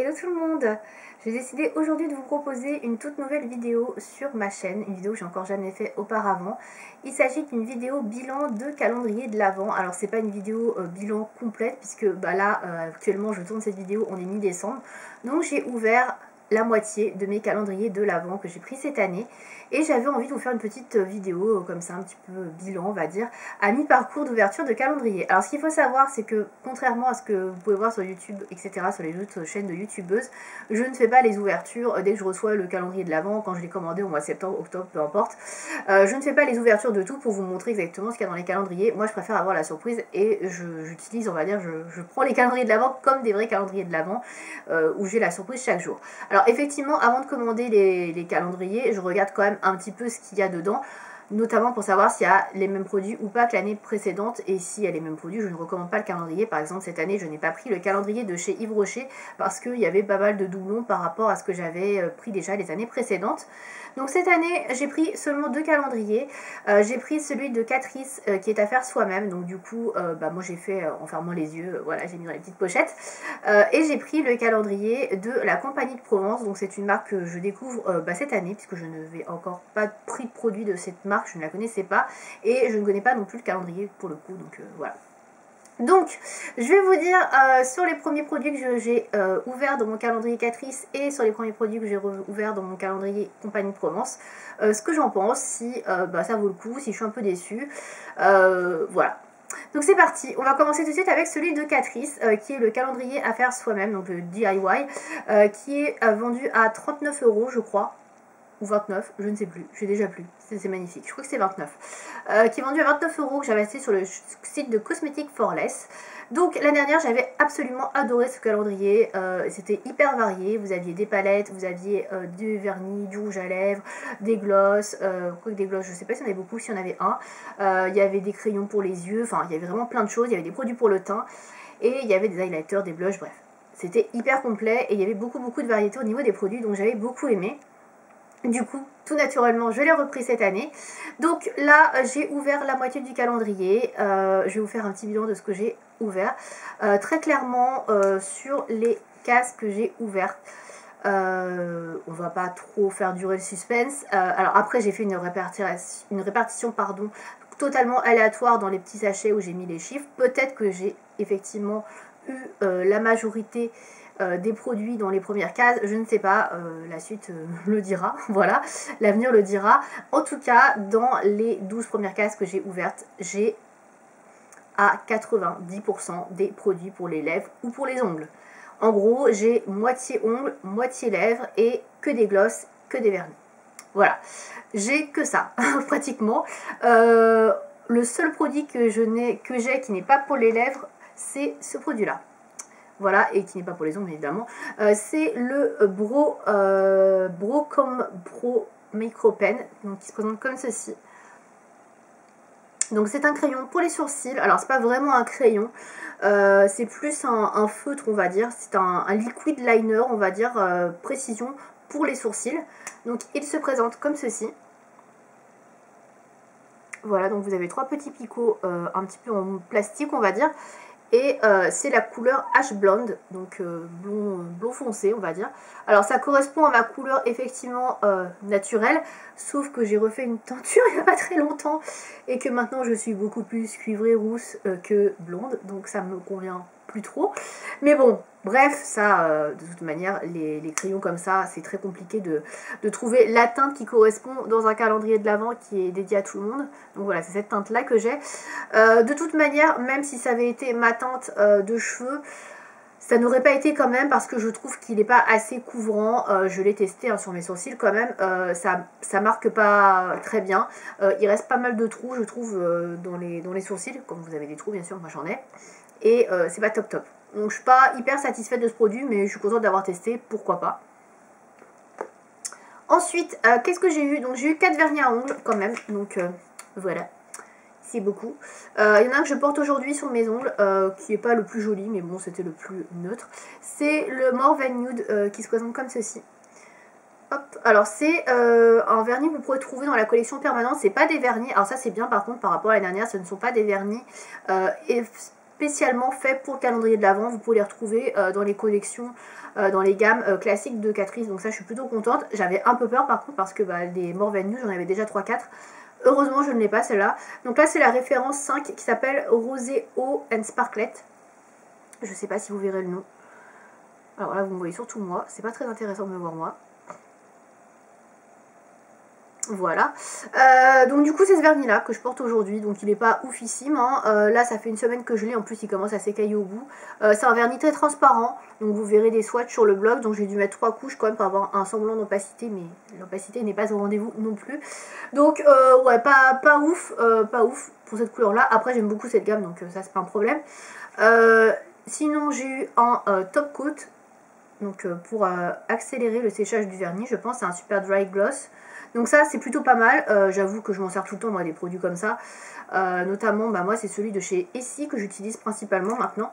Hello tout le monde. J'ai décidé aujourd'hui de vous proposer une toute nouvelle vidéo sur ma chaîne, une vidéo que j'ai encore jamais fait auparavant. Il s'agit d'une vidéo bilan de calendrier de l'Avent. Alors c'est pas une vidéo bilan complète puisque là actuellement je tourne cette vidéo, on est mi-décembre. Donc j'ai ouvert la moitié de mes calendriers de l'Avent que j'ai pris cette année et j'avais envie de vous faire une petite vidéo comme ça un petit peu bilan on va dire à mi-parcours d'ouverture de calendrier. Alors ce qu'il faut savoir c'est que contrairement à ce que vous pouvez voir sur YouTube etc, sur les autres chaînes de youtubeuses, je ne fais pas les ouvertures dès que je reçois le calendrier de l'Avent, quand je l'ai commandé au mois de septembre, octobre, peu importe. Je ne fais pas les ouvertures de tout pour vous montrer exactement ce qu'il y a dans les calendriers. Moi je préfère avoir la surprise et j'utilise, on va dire, je prends les calendriers de l'Avent comme des vrais calendriers de l'Avent où j'ai la surprise chaque jour. Alors effectivement, avant de commander les calendriers, je regarde quand même un petit peu ce qu'il y a dedans, notamment pour savoir s'il y a les mêmes produits ou pas que l'année précédente, et s'il y a les mêmes produits, je ne recommande pas le calendrier. Par exemple, cette année, je n'ai pas pris le calendrier de chez Yves Rocher parce qu'il y avait pas mal de doublons par rapport à ce que j'avais pris déjà les années précédentes. Donc cette année, j'ai pris seulement 2 calendriers. J'ai pris celui de Catrice qui est à faire soi-même. Donc du coup, moi j'ai fait en fermant les yeux, voilà, j'ai mis dans les petites pochettes. Et j'ai pris le calendrier de la Compagnie de Provence. Donc c'est une marque que je découvre cette année puisque je n'avais encore pas pris de produit de cette marque, je ne la connaissais pas. Et je ne connais pas non plus le calendrier pour le coup, donc voilà. Donc, je vais vous dire sur les premiers produits que j'ai ouverts dans mon calendrier Catrice et sur les premiers produits que j'ai ouverts dans mon calendrier Compagnie de Provence, ce que j'en pense, si ça vaut le coup, si je suis un peu déçue, voilà. Donc c'est parti, on va commencer tout de suite avec celui de Catrice, qui est le calendrier à faire soi-même, donc le DIY, qui est vendu à 39 € je crois, ou 29, je ne sais plus, j'ai déjà plus, c'est magnifique, je crois que c'est 29, qui est vendu à 29 €, que j'avais acheté sur le site de Cosmetics for Less. Donc l'année dernière j'avais absolument adoré ce calendrier, c'était hyper varié, vous aviez des palettes, vous aviez du vernis, du rouge à lèvres, des glosses, quoi que des glosses, je sais pas s'il y en avait beaucoup, s'il y en avait un, il y avait des crayons pour les yeux, enfin il y avait vraiment plein de choses, il y avait des produits pour le teint, et il y avait des highlighters, des blushs, bref. C'était hyper complet et il y avait beaucoup de variétés au niveau des produits, donc j'avais beaucoup aimé. Du coup, tout naturellement, je l'ai repris cette année. Donc là, j'ai ouvert la moitié du calendrier. Je vais vous faire un petit bilan de ce que j'ai ouvert. Très clairement, sur les cases que j'ai ouvertes, on va pas trop faire durer le suspense. Alors après, j'ai fait une répartition totalement aléatoire dans les petits sachets où j'ai mis les chiffres. Peut-être que j'ai effectivement eu la majorité des produits dans les premières cases, je ne sais pas, la suite le dira, voilà, l'avenir le dira. En tout cas, dans les 12 premières cases que j'ai ouvertes, j'ai à 90% des produits pour les lèvres ou pour les ongles. En gros, j'ai moitié ongles, moitié lèvres et que des glosses, que des vernis. Voilà, j'ai que ça, pratiquement. Le seul produit que j'ai qui n'est pas pour les lèvres, c'est ce produit-là. Voilà, et qui n'est pas pour les ongles évidemment, c'est le Brocom Pro Micro Pen, donc qui se présente comme ceci. Donc c'est un crayon pour les sourcils, alors c'est pas vraiment un crayon, c'est plus un feutre on va dire, c'est un liquid liner on va dire, précision pour les sourcils. Donc il se présente comme ceci. Voilà, donc vous avez 3 petits picots un petit peu en plastique on va dire. Et c'est la couleur Ash Blonde, donc blond foncé on va dire. Alors ça correspond à ma couleur effectivement naturelle, sauf que j'ai refait une teinture il n'y a pas très longtemps et que maintenant je suis beaucoup plus cuivrée rousse que blonde, donc ça me convient plus trop. Mais bon, bref, ça de toute manière les crayons comme ça c'est très compliqué de trouver la teinte qui correspond dans un calendrier de l'Avent qui est dédié à tout le monde. Donc voilà, c'est cette teinte là que j'ai. De toute manière, même si ça avait été ma teinte de cheveux, ça n'aurait pas été quand même parce que je trouve qu'il n'est pas assez couvrant. Je l'ai testé sur mes sourcils quand même, ça marque pas très bien. Il reste pas mal de trous je trouve dans les sourcils, comme vous avez des trous bien sûr, moi j'en ai. Et c'est pas top. Donc je suis pas hyper satisfaite de ce produit, mais je suis contente d'avoir testé, pourquoi pas. Ensuite, qu'est-ce que j'ai eu? Donc j'ai eu 4 vernis à ongles quand même, donc voilà. C'est beaucoup. Il y en a un que je porte aujourd'hui sur mes ongles, qui n'est pas le plus joli, mais bon, c'était le plus neutre. C'est le Morven Nude qui se présente comme ceci. Hop, alors c'est un vernis que vous pourrez trouver dans la collection permanente, c'est pas des vernis, alors ça c'est bien par contre par rapport à l'année dernière, ce ne sont pas des vernis spécialement faits pour le calendrier de l'Avent. Vous pouvez les retrouver dans les collections, dans les gammes classiques de Catrice. Donc ça, je suis plutôt contente. J'avais un peu peur par contre parce que les More Than You, j'en avais déjà 3-4. Heureusement, je ne l'ai pas celle-là. Donc là, c'est la référence 5 qui s'appelle Rosé Eau and Sparklet. Je sais pas si vous verrez le nom. Alors là, vous me voyez surtout moi. C'est pas très intéressant de me voir moi. Voilà. Donc du coup, c'est ce vernis-là que je porte aujourd'hui. Donc il n'est pas oufissime. Hein. Là, ça fait une semaine que je l'ai. En plus, il commence à s'écailler au bout. C'est un vernis très transparent. Donc vous verrez des swatchs sur le blog. Donc j'ai dû mettre 3 couches quand même pour avoir un semblant d'opacité. Mais l'opacité n'est pas au rendez-vous non plus. Donc ouais, pas ouf. Pas ouf pour cette couleur-là. Après, j'aime beaucoup cette gamme. Donc ça, c'est pas un problème. Sinon, j'ai eu un top coat. Donc pour accélérer le séchage du vernis. Je pense c'est un super dry gloss. Donc ça c'est plutôt pas mal, j'avoue que je m'en sers tout le temps moi des produits comme ça, notamment moi c'est celui de chez Essie que j'utilise principalement maintenant,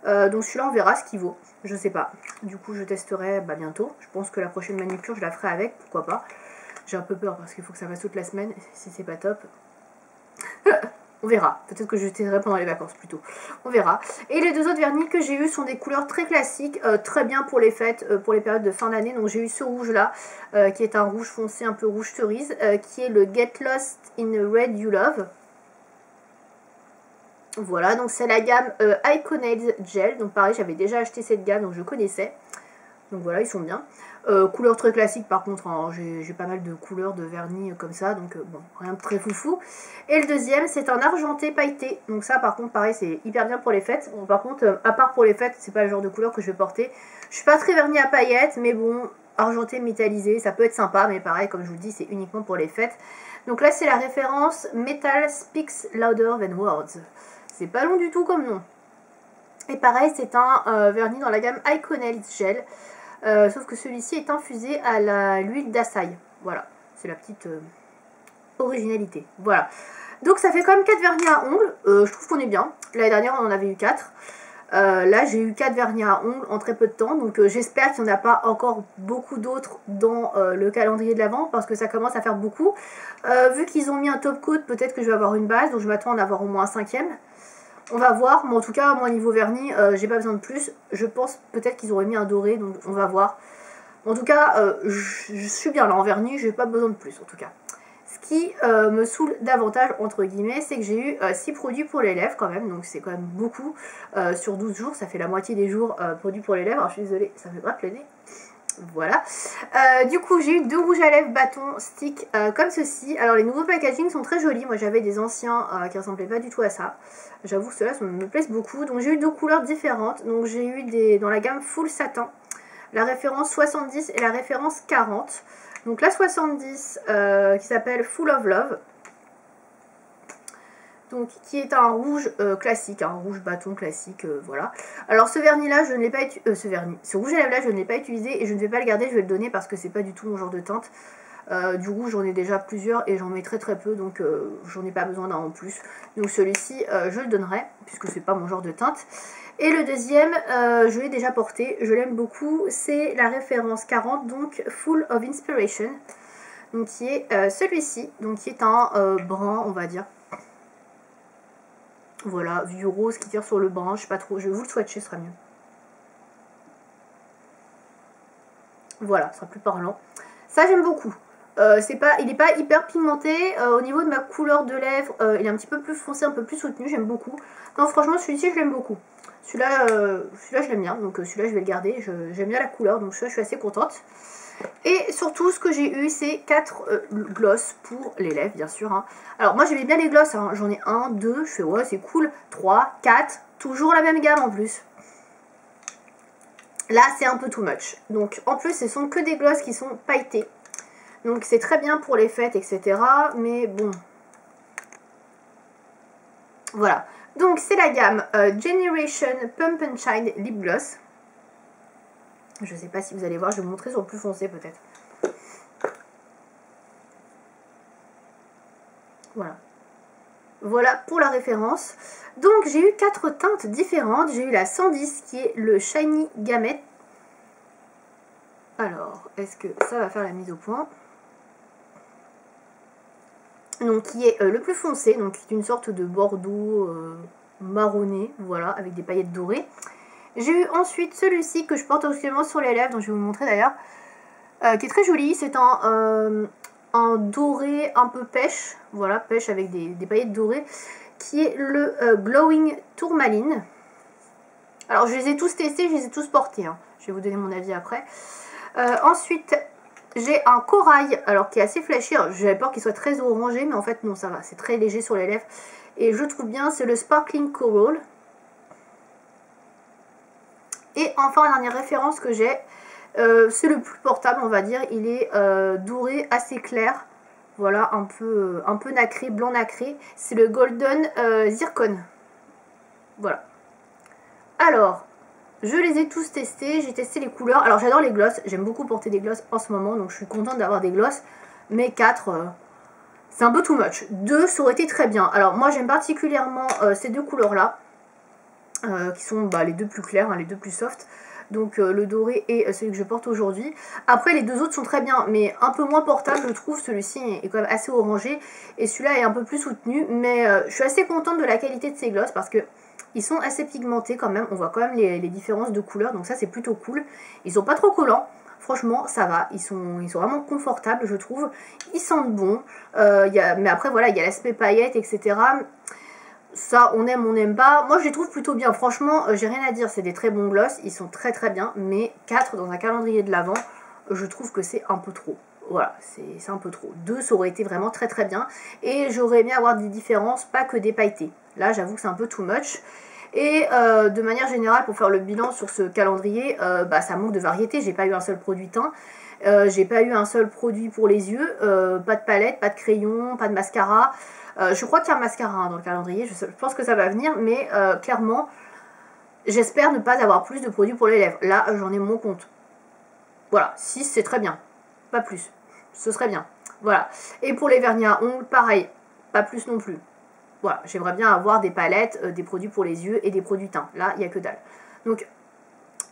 donc celui-là on verra ce qu'il vaut, je sais pas, du coup je testerai bientôt, je pense que la prochaine manucure je la ferai avec, pourquoi pas, j'ai un peu peur parce qu'il faut que ça fasse toute la semaine, si c'est pas top. On verra, peut-être que je testerai pendant les vacances plutôt, on verra. Et les deux autres vernis que j'ai eu sont des couleurs très classiques, très bien pour les fêtes, pour les périodes de fin d'année. Donc j'ai eu ce rouge là, qui est un rouge foncé, un peu rouge cerise, qui est le Get Lost in Red You Love. Voilà, donc c'est la gamme Iconails Gel, donc pareil j'avais déjà acheté cette gamme, donc je connaissais. Donc voilà, ils sont bien. Couleur très classique par contre, hein, j'ai pas mal de couleurs de vernis comme ça, donc bon, rien de très foufou. Et le deuxième, c'est un argenté pailleté. Donc ça par contre, pareil, c'est hyper bien pour les fêtes. Bon, par contre, à part pour les fêtes, c'est pas le genre de couleur que je vais porter. Je suis pas très vernis à paillettes, mais bon, argenté métallisé, ça peut être sympa, mais pareil, comme je vous le dis, c'est uniquement pour les fêtes. Donc là, c'est la référence Metal Speaks Louder Than Words. C'est pas long du tout comme nom. Et pareil, c'est un vernis dans la gamme Iconails Gel. Sauf que celui-ci est infusé à l'huile d'açaï. Voilà, c'est la petite originalité. Voilà. Donc ça fait quand même 4 vernis à ongles. Je trouve qu'on est bien. L'année dernière, on en avait eu 4. Là, j'ai eu 4 vernis à ongles en très peu de temps. Donc j'espère qu'il n'y en a pas encore beaucoup d'autres dans le calendrier de l'Avent. Parce que ça commence à faire beaucoup. Vu qu'ils ont mis un top coat, peut-être que je vais avoir une base. Donc je m'attends à en avoir au moins un 5e. On va voir, mais en tout cas, moi niveau vernis, j'ai pas besoin de plus. Je pense peut-être qu'ils auraient mis un doré, donc on va voir. En tout cas, je suis bien là en vernis, j'ai pas besoin de plus en tout cas. Ce qui me saoule davantage, entre guillemets, c'est que j'ai eu 6 produits pour les lèvres quand même, donc c'est quand même beaucoup. Sur 12 jours, ça fait la moitié des jours produits pour les lèvres. Alors je suis désolée, ça me gratte le nez. Voilà. Du coup, j'ai eu 2 rouges à lèvres bâtons stick comme ceci. Alors les nouveaux packaging sont très jolis. Moi j'avais des anciens qui ressemblaient pas du tout à ça. J'avoue que ceux-là me plaisent beaucoup. Donc j'ai eu 2 couleurs différentes. Donc j'ai eu dans la gamme full satin, la référence 70 et la référence 40. Donc la 70 qui s'appelle Full of Love. Donc qui est un rouge classique, un rouge bâton classique, voilà. Alors ce vernis là, je ne l'ai pas utilisé, ce rouge à lèvres là, je ne l'ai pas utilisé et je ne vais pas le garder, je vais le donner parce que c'est pas du tout mon genre de teinte. Du rouge j'en ai déjà plusieurs et j'en mets très peu, donc j'en ai pas besoin d'un en plus. Donc celui-ci je le donnerai puisque c'est pas mon genre de teinte. Et le deuxième, je l'ai déjà porté, je l'aime beaucoup, c'est la référence 40, donc Full of Inspiration. Donc qui est celui-ci, donc qui est un brun on va dire. Voilà, du rose qui tire sur le brun, je sais pas trop, je vais vous le swatcher, ce sera mieux. Voilà, ce sera plus parlant. Ça j'aime beaucoup. Il n'est pas hyper pigmenté. Au niveau de ma couleur de lèvres, il est un petit peu plus foncé, un peu plus soutenu, j'aime beaucoup. Non, franchement, celui-ci, je l'aime beaucoup. Celui-là, je l'aime bien, donc celui-là, je vais le garder. J'aime bien la couleur, donc celui-là, je suis assez contente. Et surtout, ce que j'ai eu, c'est 4 gloss pour les lèvres, bien sûr. Hein. Alors, moi, j'aimais bien les gloss. Hein. J'en ai 1, 2, je fais ouais, c'est cool. 3, 4, toujours la même gamme en plus. Là, c'est un peu too much. Donc, en plus, ce sont que des gloss qui sont pailletés. Donc, c'est très bien pour les fêtes, etc. Mais bon. Voilà. Donc, c'est la gamme Generation Pump and Shine Lip Gloss. Je ne sais pas si vous allez voir, je vais vous montrer sur le plus foncé peut-être. Voilà. Voilà pour la référence. Donc j'ai eu 4 teintes différentes. J'ai eu la 110 qui est le Shiny Gamete. Alors, est-ce que ça va faire la mise au point? Donc qui est le plus foncé, donc une sorte de bordeaux marronné, voilà, avec des paillettes dorées. J'ai eu ensuite celui-ci que je porte actuellement sur les lèvres, dont je vais vous montrer d'ailleurs, qui est très joli. C'est un doré un peu pêche, voilà, pêche avec des paillettes dorées, qui est le Glowing Tourmaline. Alors je les ai tous testés, je les ai tous portés, hein. Je vais vous donner mon avis après. Ensuite, j'ai un corail, alors qui est assez flashy. J'avais peur qu'il soit très orangé, mais en fait non, ça va, c'est très léger sur les lèvres. Et je trouve bien, c'est le Sparkling Coral. Et enfin, la dernière référence que j'ai, c'est le plus portable, on va dire. Il est doré, assez clair. Voilà, un peu nacré, blanc nacré. C'est le Golden Zircon. Voilà. Alors, je les ai tous testés. J'ai testé les couleurs. Alors, j'adore les glosses. J'aime beaucoup porter des glosses en ce moment. Donc, je suis contente d'avoir des glosses. Mais 4, c'est un peu too much. 2, ça aurait été très bien. Alors, moi, j'aime particulièrement ces deux couleurs-là. Qui sont les deux plus clairs, hein, les deux plus soft. Donc le doré et celui que je porte aujourd'hui. Après les deux autres sont très bien, mais un peu moins portable je trouve. Celui-ci est quand même assez orangé et celui-là est un peu plus soutenu. Mais je suis assez contente de la qualité de ces glosses parce que ils sont assez pigmentés quand même. On voit quand même les différences de couleurs, donc ça c'est plutôt cool. Ils sont pas trop collants. Franchement, ça va, ils sont vraiment confortables, je trouve. Ils sentent bon. Mais après, voilà, il y a l'aspect paillettes, etc. Ça, on aime, on n'aime pas. Moi, je les trouve plutôt bien. Franchement, j'ai rien à dire. C'est des très bons gloss. Ils sont très très bien. Mais 4 dans un calendrier de l'Avent, je trouve que c'est un peu trop. Voilà, c'est un peu trop. 2, ça aurait été vraiment très très bien. Et j'aurais aimé avoir des différences, pas que des pailletés. Là, j'avoue que c'est un peu too much. Et de manière générale, pour faire le bilan sur ce calendrier, ça manque de variété. J'ai pas eu un seul produit teint. J'ai pas eu un seul produit pour les yeux. Pas de palette, pas de crayon, pas de mascara. Je crois qu'il y a un mascara dans le calendrier, je pense que ça va venir, mais clairement, j'espère ne pas avoir plus de produits pour les lèvres. Là, j'en ai mon compte. Voilà, 6 c'est très bien, pas plus, ce serait bien. Voilà, et pour les vernis à ongles, pareil, pas plus non plus. Voilà, j'aimerais bien avoir des palettes, des produits pour les yeux et des produits teints. Là, il n'y a que dalle. Donc,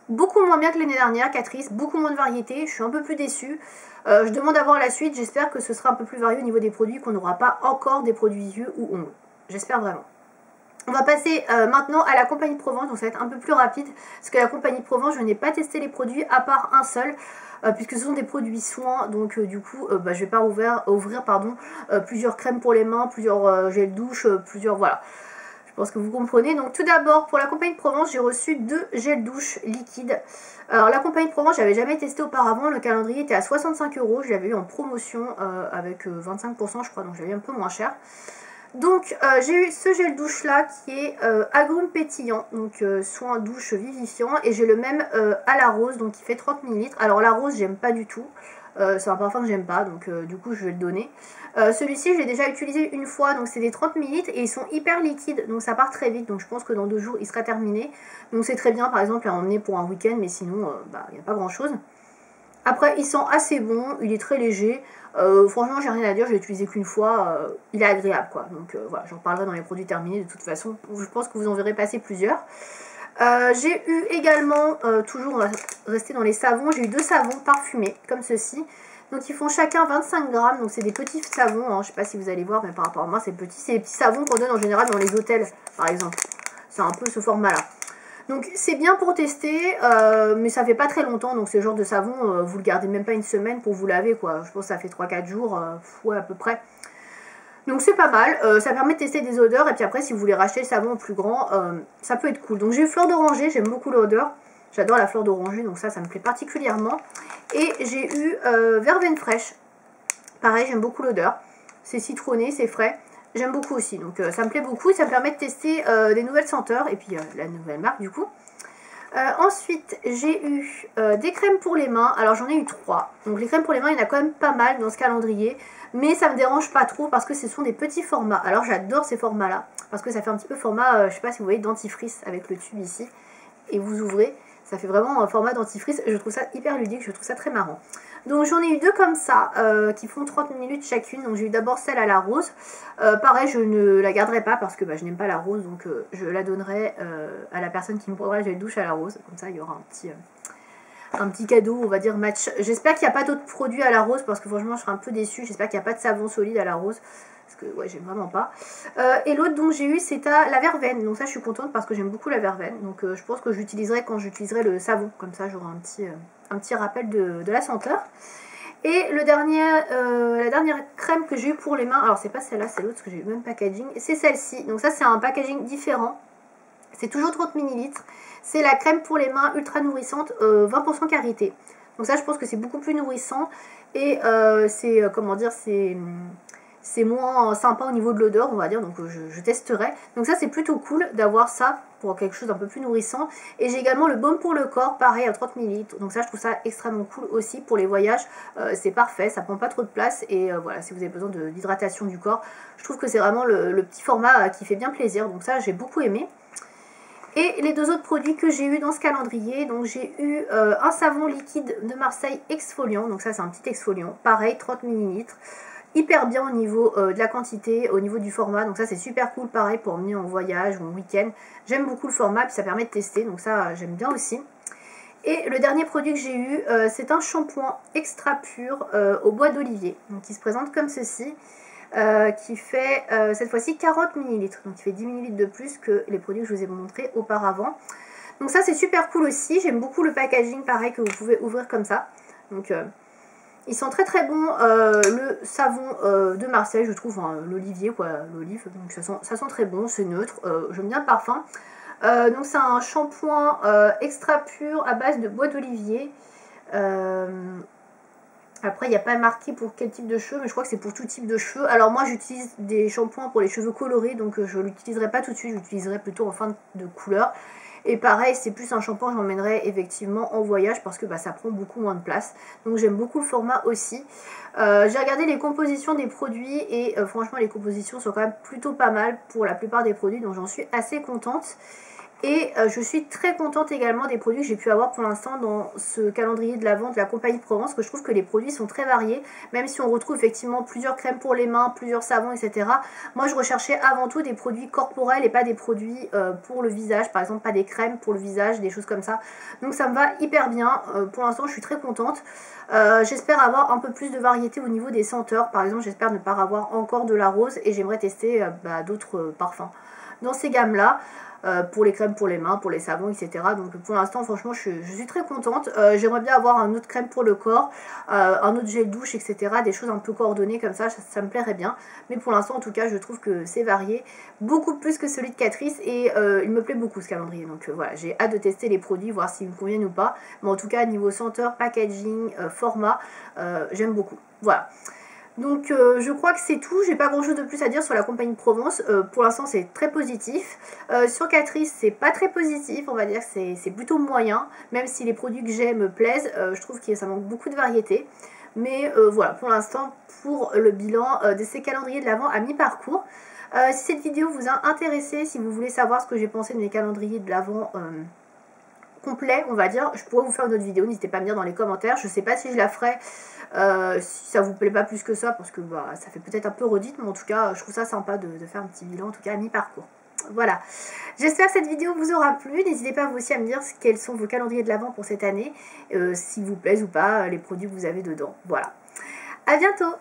beaucoup moins bien que l'année dernière, Catrice, beaucoup moins de variété, je suis un peu plus déçue. Je demande à voir la suite, j'espère que ce sera un peu plus varié au niveau des produits, qu'on n'aura pas encore des produits yeux ou ongles. J'espère vraiment. On va passer maintenant à la compagnie de Provence, donc ça va être un peu plus rapide, parce que la compagnie de Provence, je n'ai pas testé les produits à part un seul, puisque ce sont des produits soins, donc du coup, je vais pas ouvrir plusieurs crèmes pour les mains, plusieurs gels douche, plusieurs, voilà. Je pense que vous comprenez. Donc tout d'abord, pour la compagnie de Provence, j'ai reçu 2 gels douche liquides. Alors la compagnie de Provence, j'avais jamais testé auparavant. Le calendrier était à 65 €. Je l'avais eu en promotion avec 25%, je crois, donc j'avais un peu moins cher. Donc j'ai eu ce gel douche là qui est agrumes pétillant, donc soin douche vivifiant. Et j'ai le même à la rose, donc qui fait 30 ml. Alors la rose, j'aime pas du tout. C'est un parfum que j'aime pas, donc du coup je vais le donner. Celui-ci je l'ai déjà utilisé une fois, donc c'est des 30 ml et ils sont hyper liquides, donc ça part très vite, donc je pense que dans 2 jours il sera terminé. Donc c'est très bien par exemple à emmener pour un week-end, mais sinon il n'y a pas grand chose. Après il sent assez bon, il est très léger, franchement j'ai rien à dire, je l'ai utilisé qu'une fois, il est agréable quoi. Donc voilà, j'en parlerai dans les produits terminés de toute façon, je pense que vous en verrez passer plusieurs. J'ai eu également, toujours on va rester dans les savons, j'ai eu 2 savons parfumés comme ceci. Donc ils font chacun 25 grammes, donc c'est des petits savons, hein. Je sais pas si vous allez voir, mais par rapport à moi c'est petit. C'est des petits savons qu'on donne en général dans les hôtels par exemple. C'est un peu ce format là. Donc c'est bien pour tester, mais ça fait pas très longtemps, donc ce genre de savon, vous le gardez même pas une semaine pour vous laver quoi. Je pense que ça fait 3-4 jours, ouais à peu près. Donc c'est pas mal, ça permet de tester des odeurs, et puis après si vous voulez racheter le savon plus grand, ça peut être cool. Donc j'ai eu fleur d'oranger, j'aime beaucoup l'odeur, j'adore la fleur d'oranger, donc ça me plaît particulièrement. Et j'ai eu verveine fraîche, pareil j'aime beaucoup l'odeur, c'est citronné, c'est frais, j'aime beaucoup aussi. Donc ça me plaît beaucoup et ça me permet de tester des nouvelles senteurs, et puis la nouvelle marque du coup. Ensuite j'ai eu des crèmes pour les mains, alors j'en ai eu 3. Donc les crèmes pour les mains il y en a quand même pas mal dans ce calendrier. Mais ça me dérange pas trop parce que ce sont des petits formats. Alors j'adore ces formats là. Parce que ça fait un petit peu format, je sais pas si vous voyez, dentifrice avec le tube ici. Et vous ouvrez, ça fait vraiment un format dentifrice. Je trouve ça hyper ludique, je trouve ça très marrant. Donc j'en ai eu 2 comme ça, qui font 30 minutes chacune. Donc j'ai eu d'abord celle à la rose. Pareil, je ne la garderai pas parce que je n'aime pas la rose. Donc je la donnerai à la personne qui me prendra le gel douche à la rose. Comme ça il y aura un petit cadeau, on va dire match. J'espère qu'il n'y a pas d'autres produits à la rose parce que franchement je serais un peu déçue. J'espère qu'il n'y a pas de savon solide à la rose. parce que ouais, j'aime vraiment pas. Et l'autre dont j'ai eu, c'est la verveine. Donc ça, je suis contente parce que j'aime beaucoup la verveine. Donc je pense que je l'utiliserai quand j'utiliserai le savon. Comme ça, j'aurai un petit rappel de la senteur. Et la dernière crème que j'ai eu pour les mains, alors c'est pas celle-là, c'est l'autre parce que j'ai eu le même packaging, c'est celle-ci. Donc ça, c'est un packaging différent. C'est toujours 30 ml. C'est la crème pour les mains ultra nourrissante, 20% karité. Donc ça, je pense que c'est beaucoup plus nourrissant. Et c'est, comment dire, c'est moins sympa au niveau de l'odeur, on va dire. Donc je testerai. Donc ça, c'est plutôt cool d'avoir ça pour quelque chose d'un peu plus nourrissant. Et j'ai également le baume pour le corps, pareil à 30 ml. Donc ça, je trouve ça extrêmement cool aussi pour les voyages. C'est parfait, ça prend pas trop de place. Et voilà, si vous avez besoin d'hydratation du corps, je trouve que c'est vraiment le petit format qui fait bien plaisir. Donc ça, j'ai beaucoup aimé. Et les deux autres produits que j'ai eu dans ce calendrier, donc j'ai eu un savon liquide de Marseille exfoliant, donc ça c'est un petit exfoliant, pareil 30 ml, hyper bien au niveau de la quantité, au niveau du format, donc ça c'est super cool, pareil pour emmener en voyage ou en week-end. J'aime beaucoup le format, puis ça permet de tester, donc ça j'aime bien aussi. Et le dernier produit que j'ai eu, c'est un shampoing extra pur au bois d'olivier, donc qui se présente comme ceci. Qui fait cette fois-ci 40 ml, donc qui fait 10 ml de plus que les produits que je vous ai montrés auparavant. Donc ça c'est super cool aussi, j'aime beaucoup le packaging pareil que vous pouvez ouvrir comme ça. Donc ils sont très très bons, le savon de Marseille je trouve, hein, l'olivier quoi, l'olive, donc ça sent très bon, c'est neutre, j'aime bien le parfum. Donc c'est un shampoing extra pur à base de bois d'olivier. Après, il n'y a pas marqué pour quel type de cheveux, mais je crois que c'est pour tout type de cheveux. Alors moi, j'utilise des shampoings pour les cheveux colorés, donc je ne l'utiliserai pas tout de suite, je l'utiliserai plutôt en fin de couleur. Et pareil, c'est plus un shampoing que j'emmènerai effectivement en voyage parce que ça prend beaucoup moins de place. Donc j'aime beaucoup le format aussi. J'ai regardé les compositions des produits et franchement, les compositions sont quand même plutôt pas mal pour la plupart des produits, donc j'en suis assez contente. Et je suis très contente également des produits que j'ai pu avoir pour l'instant dans ce calendrier de l'Avent de la compagnie de Provence, que je trouve que les produits sont très variés, même si on retrouve effectivement plusieurs crèmes pour les mains, plusieurs savons, etc. Moi je recherchais avant tout des produits corporels et pas des produits pour le visage, par exemple pas des crèmes pour le visage, des choses comme ça. Donc ça me va hyper bien, pour l'instant je suis très contente. J'espère avoir un peu plus de variété au niveau des senteurs, par exemple j'espère ne pas avoir encore de la rose et j'aimerais tester d'autres parfums dans ces gammes là. Pour les crèmes pour les mains, pour les savons, etc. Donc pour l'instant, franchement, je suis très contente. J'aimerais bien avoir un autre crème pour le corps, un autre gel douche, etc. Des choses un peu coordonnées comme ça me plairait bien. Mais pour l'instant, en tout cas, je trouve que c'est varié. Beaucoup plus que celui de Catrice et il me plaît beaucoup ce calendrier. Donc voilà, j'ai hâte de tester les produits, voir s'ils me conviennent ou pas. Mais en tout cas, niveau senteur, packaging, format, j'aime beaucoup. Voilà. Donc je crois que c'est tout, j'ai pas grand chose de plus à dire sur la compagnie de Provence, pour l'instant c'est très positif. Sur Catrice c'est pas très positif, on va dire que c'est plutôt moyen, même si les produits que j'ai me plaisent, je trouve que ça manque beaucoup de variété. Mais voilà, pour l'instant, pour le bilan de ces calendriers de l'Avent à mi-parcours. Si cette vidéo vous a intéressé, si vous voulez savoir ce que j'ai pensé de mes calendriers de l'Avent complet, on va dire, je pourrais vous faire une autre vidéo, n'hésitez pas à me dire dans les commentaires. Je sais pas si je la ferai si ça vous plaît pas plus que ça, parce que ça fait peut-être un peu redite, mais en tout cas je trouve ça sympa de faire un petit bilan, en tout cas à mi-parcours. Voilà, j'espère que cette vidéo vous aura plu. N'hésitez pas vous aussi à me dire quels sont vos calendriers de l'Avent pour cette année, s'ils vous plaisent ou pas, les produits que vous avez dedans. Voilà, à bientôt.